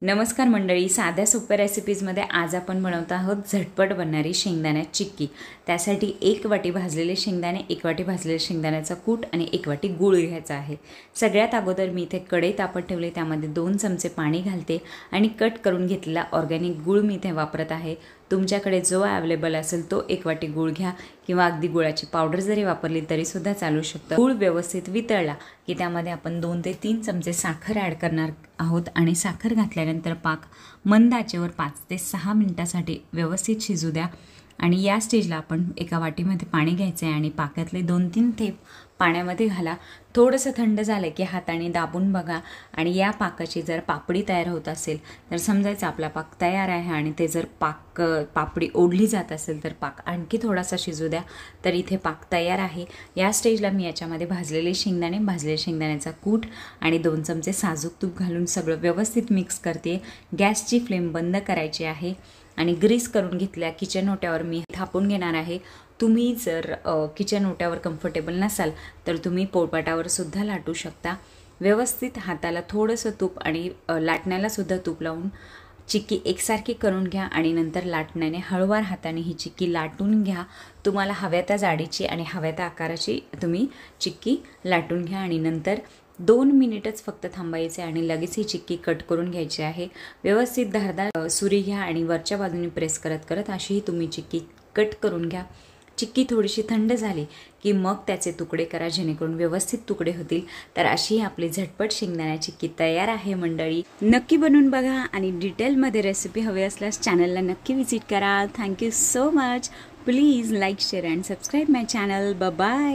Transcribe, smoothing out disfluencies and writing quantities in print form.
नमस्कार मंडळी, साध्या सोप्या रेसिपीजमध्ये आज आपण बनवत आहोत झटपट बनणारी शेंगदाण्याची चिक्की। त्यासाठी 1 वाटी भाजलेले शेंगदाणे, 1 वाटी भाजलेले शेंगदाण्याचा कूट आणि 1 वाटी गूळ घ्यायचा आहे। सगळ्यात अगोदर मी इथे कढई तापत ठेवली, त्यामध्ये 2 चमचे पाणी घालते आणि कट करून घेतलेला ऑर्गॅनिक गूळ मी इथे वापरत आहे। तुमच्याकडे जो अवेलेबल असेल तो 1 वाटी गूळ घ्या किंवा अगदी गुळाची पावडर जरी वापरली तरी सुद्धा चालू शकतं। गूळ व्यवस्थित वितळला की त्यामध्ये आपण 2 ते 3 चमचे साखर ॲड करणार आहोत आणि साखर घातल्यानंतर पाक मंद आचेवर 5 ते 6 मिनिटांसाठी व्यवस्थित शिजू द्या। आणि या स्टेजला आपण एका वाटीमध्ये पाणी घ्यायचे आणि पाकातले 2-3 थेंब पाण्यामध्ये घाला। थोडंसं थंड झालं की हाताने दाबून बघा आणि या पाकाची जर पापडी तयार होत असेल तर समजायचं आपला पाक तयार आहे। आणि ते जर पापडी ओढली जात असेल तर पाक आणखी थोडासा शिजू द्या। तर इथे पाक तयार आहे। या स्टेजला मी याच्यामध्ये भाजलेले शेंगदाण्याचा कूट आणि 2 चमचे साजूक तूप घालून सगळं व्यवस्थित मिक्स करते। गॅसची फ्लेम बंद करायची आहे आणि ग्रीस करून घेतल्या किचन ओट्यावर मी थापून घेणार आहे। तुम्ही जर किचन ओट्यावर कम्फर्टेबल नसाल तर तुम्ही पोळपाटावर सुद्धा लाटू शकता। व्यवस्थित हाताला थोडंसं तूप आणि लाटण्याला सुद्धा तूप लावून चिक्की एकसारखी करून घ्या आणि नंतर लाटण्याने हळूवार हाताने ही चिक्की लाटून घ्या। तुम्हाला हव्या त्या जाडीची आणि हव्या त्या आकाराची तुम्ही चिक्की लाटून घ्या आणि नंतर 2 मिनिटच फक्त थांबायचे आणि लगेच ही चिक्की कट करून घ्यायची आहे। व्यवस्थित धारदार सुरी घ्या आणि वरच्या बाजूने प्रेस करत करत अशी ही तुम्ही चिक्की कट करून घ्या। चिक्की थोडीशी थंड झाली की मग त्याचे तुकडे करा, जेणेकरून व्यवस्थित तुकडे होतील। तर अशी आपली झटपट शेंगदाण्याची चिक्की तयार आहे मंडळी। नक्की बनवून बघा आणि डिटेलमध्ये रेसिपी हवी असल्यास चॅनलला नक्की विजिट करा। Thank you so much. Please like, share and subscribe my channel. Bye bye.